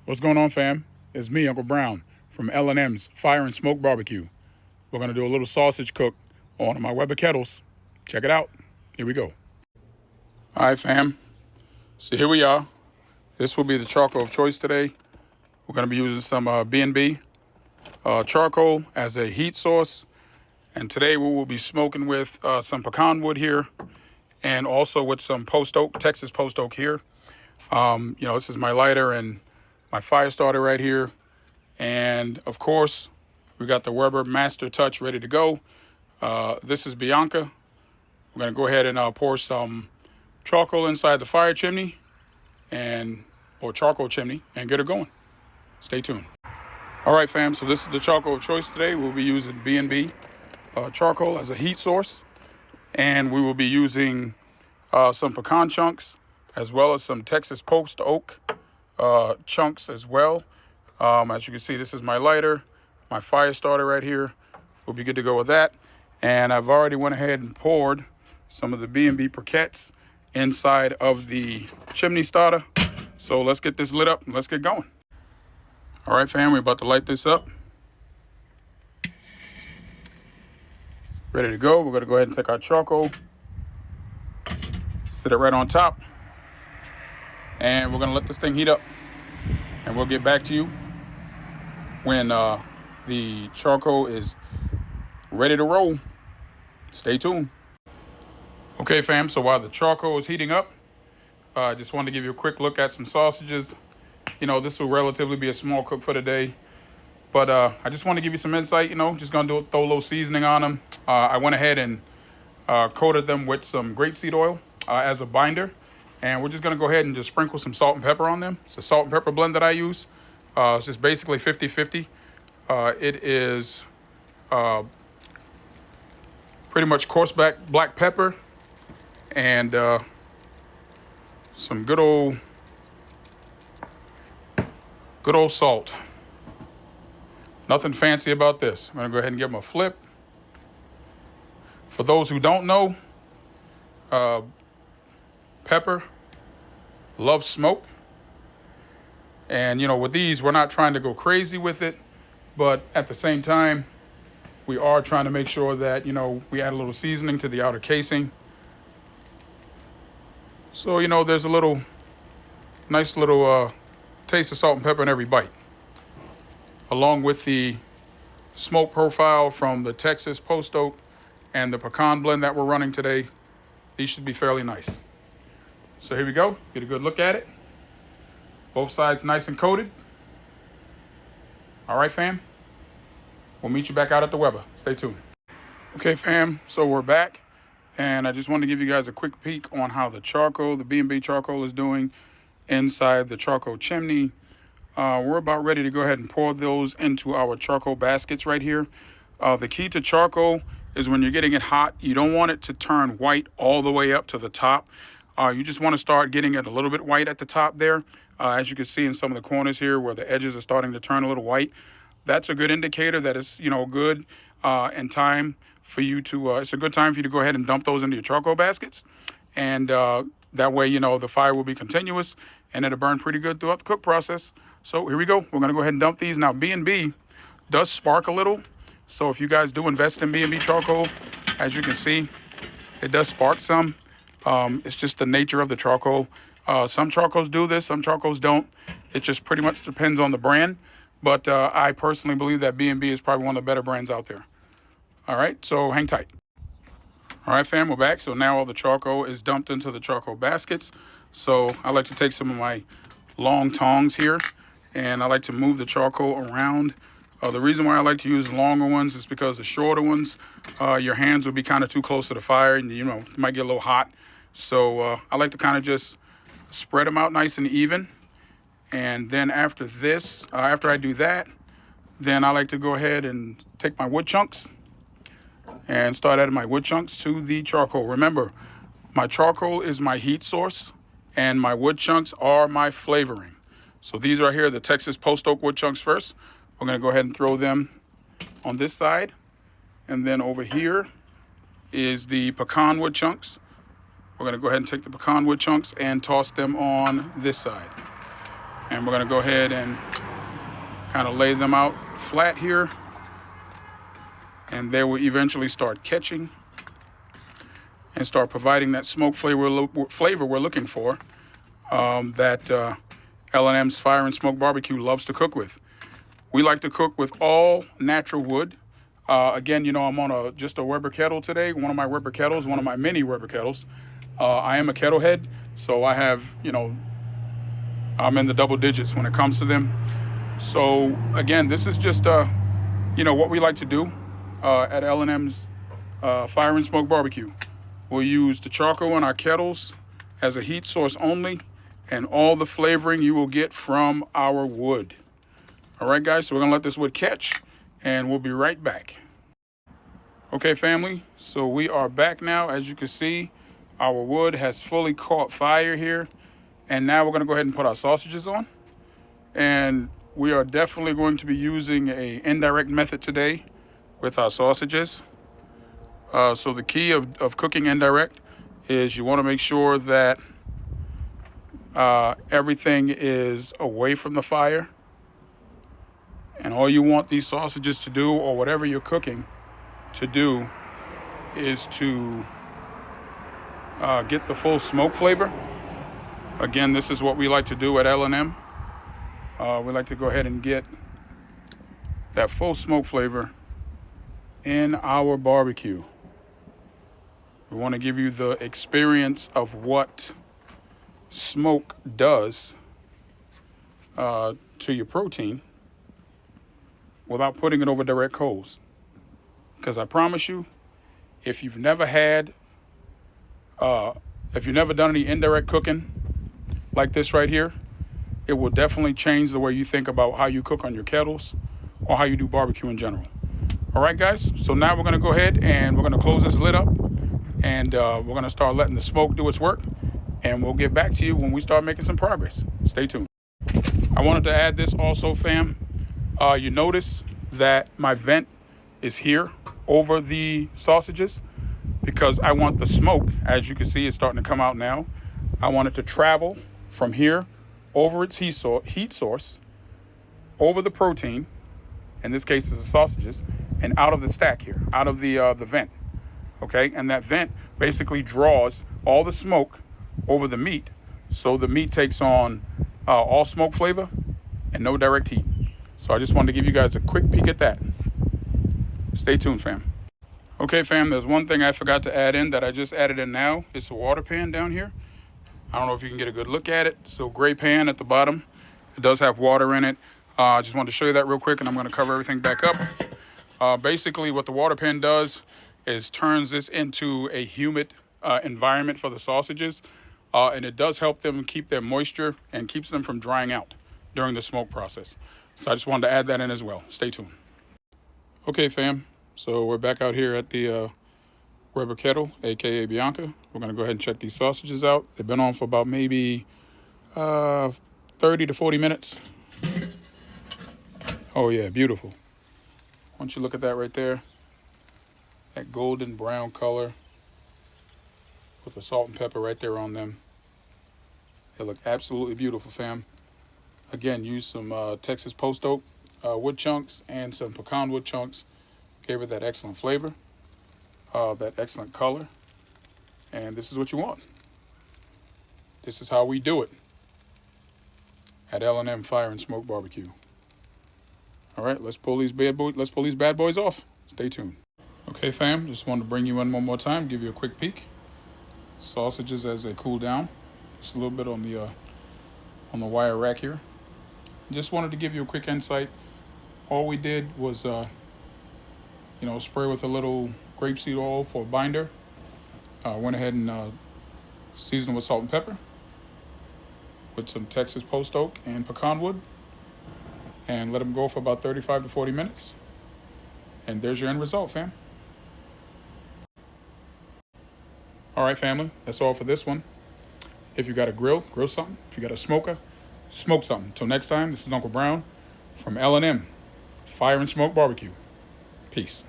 What's going on, fam? It's me, Uncle Brown, from L&M'S Fire and Smoke Barbecue. We're going to do a little sausage cook on one of my Weber kettles. Check it out. Here we go. All right, fam. So here we are. This will be the charcoal of choice today. We're going to be using some B&B charcoal as a heat source. And today we will be smoking with some pecan wood here and also with some post oak, Texas post oak here. This is my lighter and my fire starter right here. And of course, we got the Weber Master Touch ready to go. This is Bianca. We're gonna go ahead and pour some charcoal inside the fire chimney or charcoal chimney and get her going. Stay tuned. All right, fam, so this is the charcoal of choice today. We'll be using B&B charcoal as a heat source. And we will be using some pecan chunks as well as some Texas post oak chunks as well. As you can see, this is my lighter, my fire starter right here. We'll be good to go with that. And I've already went ahead and poured some of the B&B briquettes inside of the chimney starter. So let's get this lit up and let's get going. All right, fam, we're about to light this up. Ready to go. We're gonna go ahead and take our charcoal, sit it right on top, and we're gonna let this thing heat up. And we'll get back to you when the charcoal is ready to roll. Stay tuned. Okay, fam, so while the charcoal is heating up, I just wanted to give you a quick look at some sausages. This will relatively be a small cook for today, but I just want to give you some insight. Just gonna throw a little seasoning on them. I went ahead and coated them with some grapeseed oil as a binder. And we're just gonna go ahead and just sprinkle some salt and pepper on them. It's a salt and pepper blend that I use. It's just basically 50-50. It is pretty much coarse black pepper and some good old salt. Nothing fancy about this. I'm gonna go ahead and give them a flip. For those who don't know, pepper loves smoke. And with these, we're not trying to go crazy with it, but at the same time, we are trying to make sure that we add a little seasoning to the outer casing. So there's a nice little taste of salt and pepper in every bite, along with the smoke profile from the Texas post oak and the pecan blend that we're running today. These should be fairly nice. So here we go. Get a good look at it. Both sides nice and coated. All right, fam. We'll meet you back out at the Weber. Stay tuned. Okay, fam. So we're back. And I just wanted to give you guys a quick peek on how the B&B charcoal is doing inside the charcoal chimney. We're about ready to go ahead and pour those into our charcoal baskets right here. The key to charcoal is when you're getting it hot, you don't want it to turn white all the way up to the top. You just want to start getting it a little bit white at the top there. As you can see in some of the corners here where the edges are starting to turn a little white. That's a good indicator that it's, good and time for you to, it's a good time for you to go ahead and dump those into your charcoal baskets. And that way, the fire will be continuous and it'll burn pretty good throughout the cook process. So here we go. We're going to go ahead and dump these. Now, B&B does spark a little. So if you guys do invest in B&B charcoal, as you can see, it does spark some. It's just the nature of the charcoal. Some charcoals do this, some charcoals don't. It just pretty much depends on the brand. But I personally believe that B&B is probably one of the better brands out there. All right, so hang tight. All right, fam, we're back. So now all the charcoal is dumped into the charcoal baskets. So I like to take some of my long tongs here, and I like to move the charcoal around. The reason why I like to use longer ones is because the shorter ones, your hands will be kind of too close to the fire and, you might get a little hot. So I like to kind of just spread them out nice and even. And then after this, after I do that, then I like to go ahead and take my wood chunks and start adding my wood chunks to the charcoal. Remember, my charcoal is my heat source and my wood chunks are my flavoring. So these are here, the Texas post oak wood chunks first. We're gonna go ahead and throw them on this side. And then over here is the pecan wood chunks. We're gonna go ahead and take the pecan wood chunks and toss them on this side. And we're gonna go ahead and kind of lay them out flat here, and they will eventually start catching and start providing that smoke flavor we're looking for, that L&M's Fire and Smoke Barbecue loves to cook with. We like to cook with all natural wood. Again, you know, I'm on just a Weber kettle today, one of my Weber kettles, one of my mini Weber kettles. I am a kettle head, so I have, you know, I'm in the double digits when it comes to them. So again, this is just, you know, what we like to do at L&M's Fire and Smoke Barbecue. We'll use the charcoal in our kettles as a heat source only, and all the flavoring you will get from our wood. All right, guys, so we're gonna let this wood catch, and we'll be right back. Okay, family, so we are back now. As you can see, our wood has fully caught fire here, and now we're gonna go ahead and put our sausages on. And we are definitely going to be using an indirect method today with our sausages. So the key of cooking indirect is you want to make sure that everything is away from the fire. And all you want these sausages to do, or whatever you're cooking to do, is to get the full smoke flavor. Again, this is what we like to do at L&M. We like to go ahead and get that full smoke flavor in our barbecue. We want to give you the experience of what smoke does to your protein without putting it over direct coals. Because I promise you, if you've never done any indirect cooking like this right here, it will definitely change the way you think about how you cook on your kettles or how you do barbecue in general. All right, guys, so now we're gonna go ahead and we're gonna close this lid up, and we're gonna start letting the smoke do its work, and we'll get back to you when we start making some progress. Stay tuned. I wanted to add this also, fam. You notice that my vent is here over the sausages because I want the smoke, as you can see, it's starting to come out now. I want it to travel from here over its heat source, over the protein, in this case is the sausages, and out of the stack here, out of the vent, okay? And that vent basically draws all the smoke over the meat, so the meat takes on all smoke flavor and no direct heat. So I just wanted to give you guys a quick peek at that. Stay tuned, fam. Okay, fam, there's one thing I forgot to add in that I just added in now. It's a water pan down here. I don't know if you can get a good look at it. So gray pan at the bottom. It does have water in it. I just wanted to show you that real quick, and I'm going to cover everything back up. Basically, what the water pan does is turns this into a humid environment for the sausages, and it does help them keep their moisture and keeps them from drying out during the smoke process. So I just wanted to add that in as well. Stay tuned. Okay, fam. So we're back out here at the Weber kettle, aka Bianca. We're going to go ahead and check these sausages out. They've been on for about maybe 30 to 40 minutes. Oh yeah, beautiful. Why don't you look at that right there? That golden brown color with the salt and pepper right there on them. They look absolutely beautiful, fam. Again, use some Texas post oak wood chunks and some pecan wood chunks. Gave it that excellent flavor, that excellent color. And this is what you want. This is how we do it at L&M Fire and Smoke Barbecue. All right, let's pull these bad boys off. Stay tuned. Okay, fam, just wanted to bring you in one more time, give you a quick peek. Sausages as they cool down. Just a little bit on the wire rack here. Just wanted to give you a quick insight. All we did was, spray with a little grapeseed oil for a binder. Went ahead and seasoned with salt and pepper, with some Texas post oak and pecan wood, and let them go for about 35 to 40 minutes. And there's your end result, fam. All right, family, that's all for this one. If you got a grill, grill something. If you got a smoker, smoke something. Till next time, this is Uncle Brown from L&M Fire and Smoke Barbecue. Peace.